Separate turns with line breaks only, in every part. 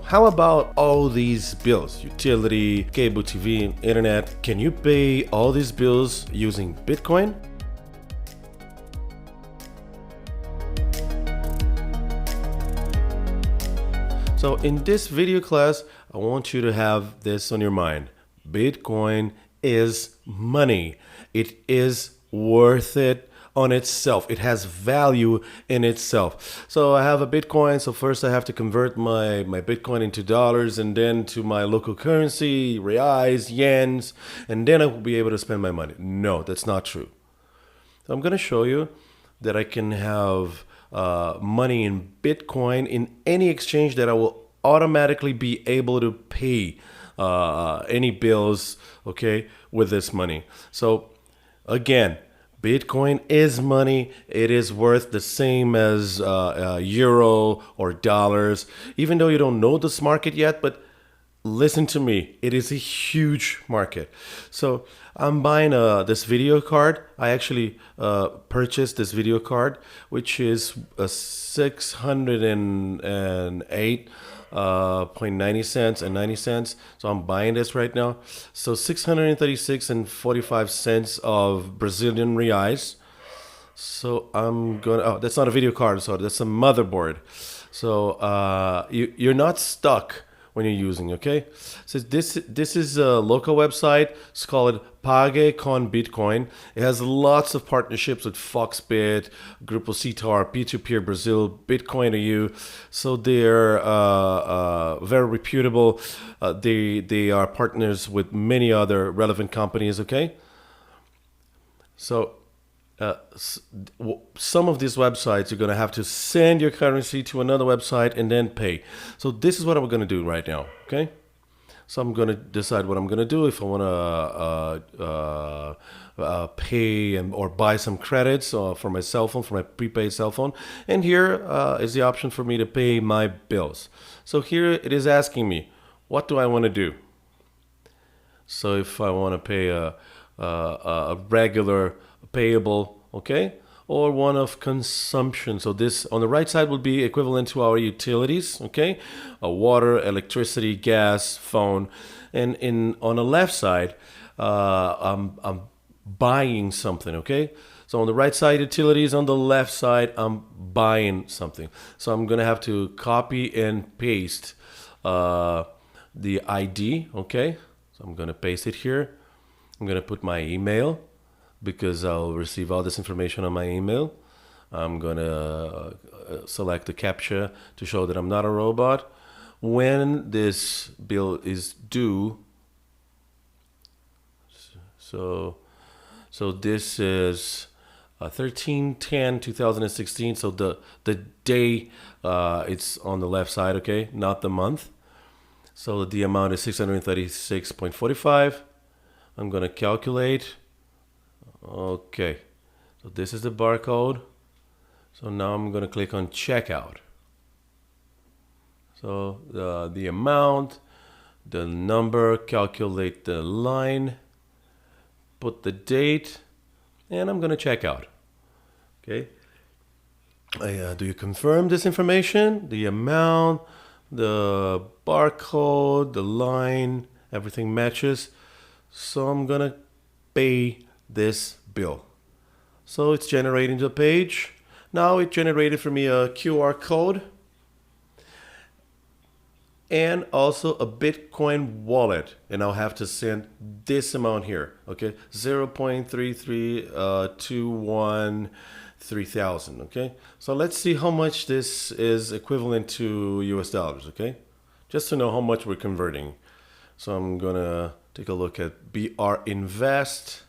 how about all these bills? Utility, cable TV, internet. Can you pay all these bills using Bitcoin? So in this video class, I want you to have this on your mind. Bitcoin is money. It is worth it on itself. It has value in itself. So I have a Bitcoin. So first I have to convert my Bitcoin into dollars and then to my local currency, reais, yens, and then I will be able to spend my money. No, that's not true. So I'm going to show you that I can have money in Bitcoin in any exchange that I will automatically be able to pay any bills, okay, with this money. So again, Bitcoin is money. It is worth the same as euro or dollars, even though you don't know this market yet, but listen to me, it is a huge market. So I'm buying this video card. I actually purchased this video card, which is a 608 0.90 cents and 90 cents. So I'm buying this right now. So 636 and 45 cents of Brazilian reais. So I'm gonna, oh, that's not a video card, so that's a motherboard. So you're not stuck when you're using, okay? So this is a local website. It's called Pague con Bitcoin. It has lots of partnerships with Foxbit, Grupo Citar, P2Peer Brazil, Bitcoin EU. So they're very reputable. They are partners with many other relevant companies, okay? So some of these websites you're going to have to send your currency to another website and then pay. So this is what I'm going to do right now, okay? So I'm going to decide what I'm going to do, if I want to pay or buy some credits for my cell phone, for my prepaid cell phone. And here is the option for me to pay my bills. So here it is asking me, what do I want to do? So if I want to pay a regular payable, okay, or one of consumption. So this on the right side will be equivalent to our utilities, okay, water, electricity, gas, phone, and on the left side, I'm buying something, okay. So on the right side, utilities. On the left side, I'm buying something. So I'm gonna have to copy and paste the ID, okay. So I'm gonna paste it here. I'm gonna put my email, because I'll receive all this information on my email. I'm going to select the CAPTCHA to show that I'm not a robot. When this bill is due, so this is 13/10/2016. So the day it's on the left side, okay, not the month. So the amount is 636.45. I'm going to calculate. Okay, so this is the barcode. So now I'm going to click on checkout. So the amount, the number, calculate the line, put the date, and I'm going to check out. Okay. Do you confirm this information? The amount, the barcode, the line, everything matches. So I'm going to pay this bill. So it's generating the page. Now it generated for me a QR code and also a Bitcoin wallet, and I'll have to send this amount here, okay, 0.33213000, okay. So let's see how much this is equivalent to US dollars, okay, just to know how much we're converting. So I'm gonna take a look at BR Invest.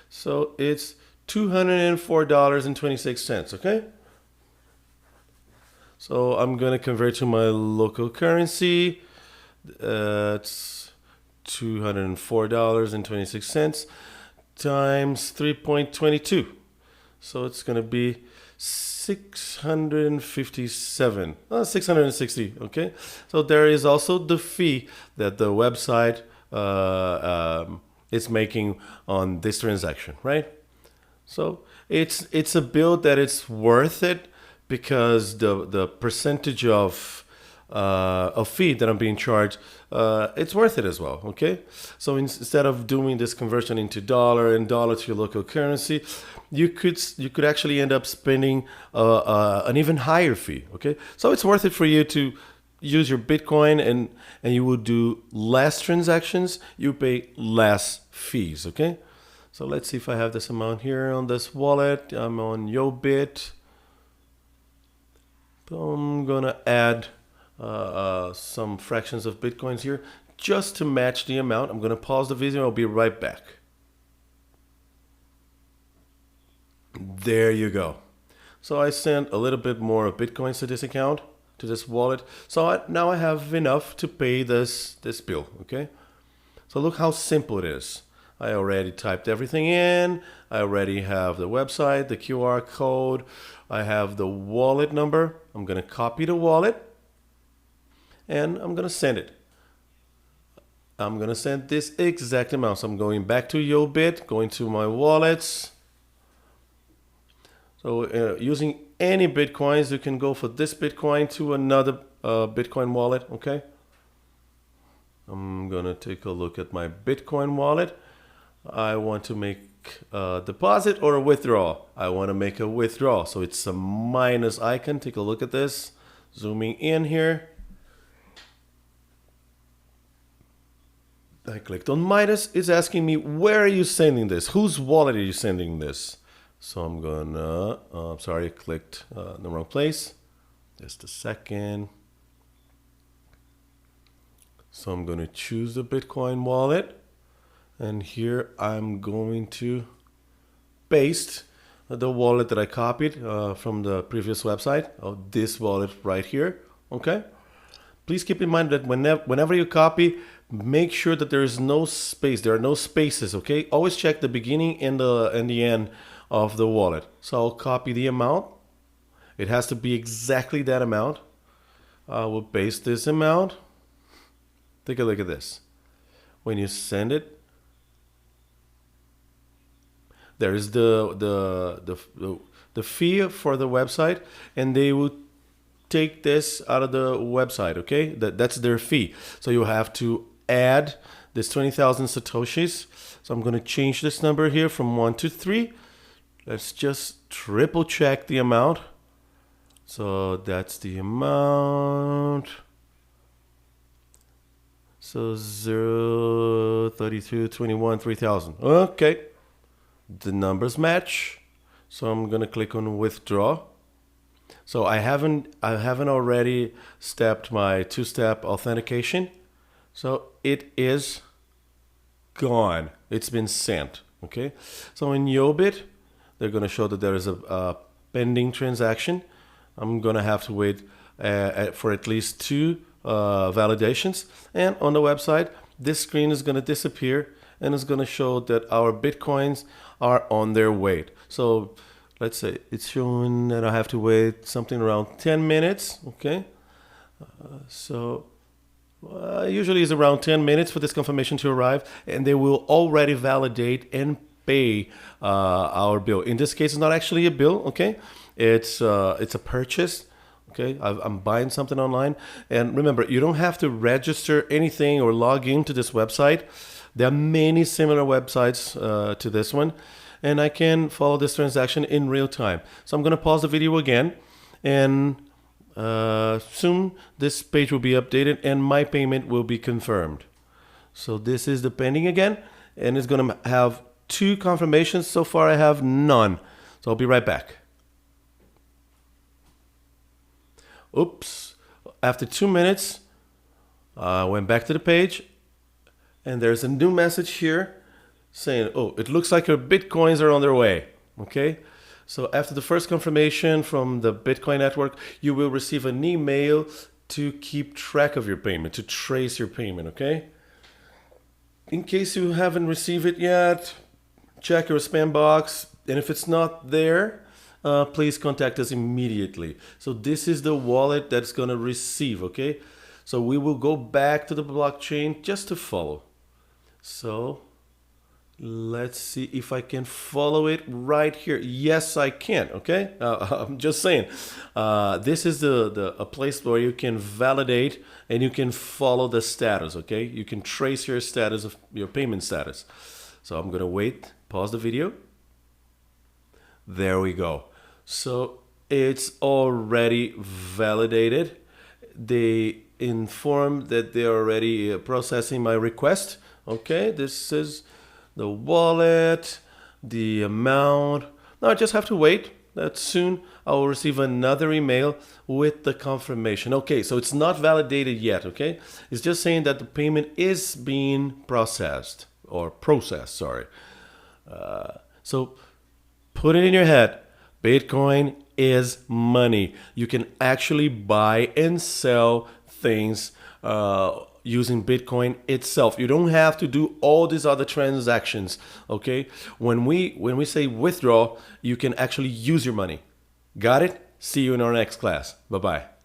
So it's $204.26, okay? So I'm going to convert to my local currency. It's $204.26 times 3.22. So it's going to be 660, okay? So there is also the fee that the website is making on this transaction, right? So it's a bill that it's worth it because the percentage of fee that I'm being charged, it's worth it as well. Okay, so instead of doing this conversion into dollar and dollar to your local currency, you could actually end up spending an even higher fee. Okay, so it's worth it for you to use your Bitcoin, and you will do less transactions. You pay less fees. Okay, so let's see if I have this amount here on this wallet. I'm on YoBit. I'm gonna add some fractions of Bitcoins here just to match the amount. I'm gonna pause the video. I'll be right back. There you go. So I sent a little bit more of Bitcoins to this account, to this wallet. So now I have enough to pay this bill. Okay. So look how simple it is. I already typed everything in. I already have the website, the QR code. I have the wallet number. I'm going to copy the wallet and I'm going to send it. I'm going to send this exact amount. So I'm going back to YoBit, going to my wallets. So using any Bitcoins, you can go for this Bitcoin to another Bitcoin wallet. Okay. I'm going to take a look at my Bitcoin wallet. I want to make a deposit or a withdrawal. I want to make a withdrawal. So it's a minus icon. Take a look at this. Zooming in here. I clicked on minus. It's asking me, where are you sending this? Whose wallet are you sending this? So I'm gonna, sorry, I clicked in the wrong place. Just a second. So I'm gonna choose the Bitcoin wallet. And here I'm going to paste the wallet that I copied from the previous website. Oh, this wallet right here. Okay. Please keep in mind that whenever you copy, make sure that there is no space. There are no spaces. Okay. Always check the beginning and the end of the wallet. So I'll copy the amount. It has to be exactly that amount. I will paste this amount. Take a look at this. When you send it, there is the fee for the website, and they will take this out of the website. Okay, that's their fee. So you have to add this 20,000 satoshis. So I'm going to change this number here from 1 to 3. Let's just triple check the amount. So that's the amount. So 0, 32, 21, 3,000. Okay. The numbers match. So I'm going to click on withdraw. So I haven't already stepped my two-step authentication. So it is gone. It's been sent. Okay. So in YoBit, they're going to show that there is a pending transaction. I'm going to have to wait for at least 2 validations. And on the website, this screen is going to disappear and it's going to show that our Bitcoins are on their way. So let's say it's showing that I have to wait something around 10 minutes. Okay. Usually it's around 10 minutes for this confirmation to arrive, and they will already validate and pay our bill. In this case, it's not actually a bill. Okay. It's a purchase. Okay, I'm buying something online. And remember, you don't have to register anything or log into this website. There are many similar websites to this one. And I can follow this transaction in real time. So I'm going to pause the video again. And soon this page will be updated and my payment will be confirmed. So this is the pending again. And it's going to have 2 confirmations. So far I have none. So I'll be right back. Oops, after 2 minutes, I went back to the page and there's a new message here saying, oh, it looks like your Bitcoins are on their way. Okay, so after the first confirmation from the Bitcoin network, you will receive an email to keep track of your payment, to trace your payment. Okay, in case you haven't received it yet, check your spam box, and if it's not there, please contact us immediately. So this is the wallet that's going to receive, okay? So we will go back to the blockchain just to follow. So Let's see if I can follow it right here. Yes, I can. Okay, I'm just saying. This is a place where you can validate and you can follow the status. Okay, you can trace your status of your payment status. So I'm gonna wait. Pause the video. There we go. So it's already validated. They inform that they're already processing my request. Okay, this is the wallet, the amount. Now I just have to wait. That soon I will receive another email with the confirmation. Okay, so it's not validated yet. Okay, it's just saying that the payment is being processed or processed. Sorry. So put it in your head. Bitcoin is money. You can actually buy and sell things using Bitcoin itself. You don't have to do all these other transactions. Okay. When we say withdraw, you can actually use your money. Got it? See you in our next class. Bye bye.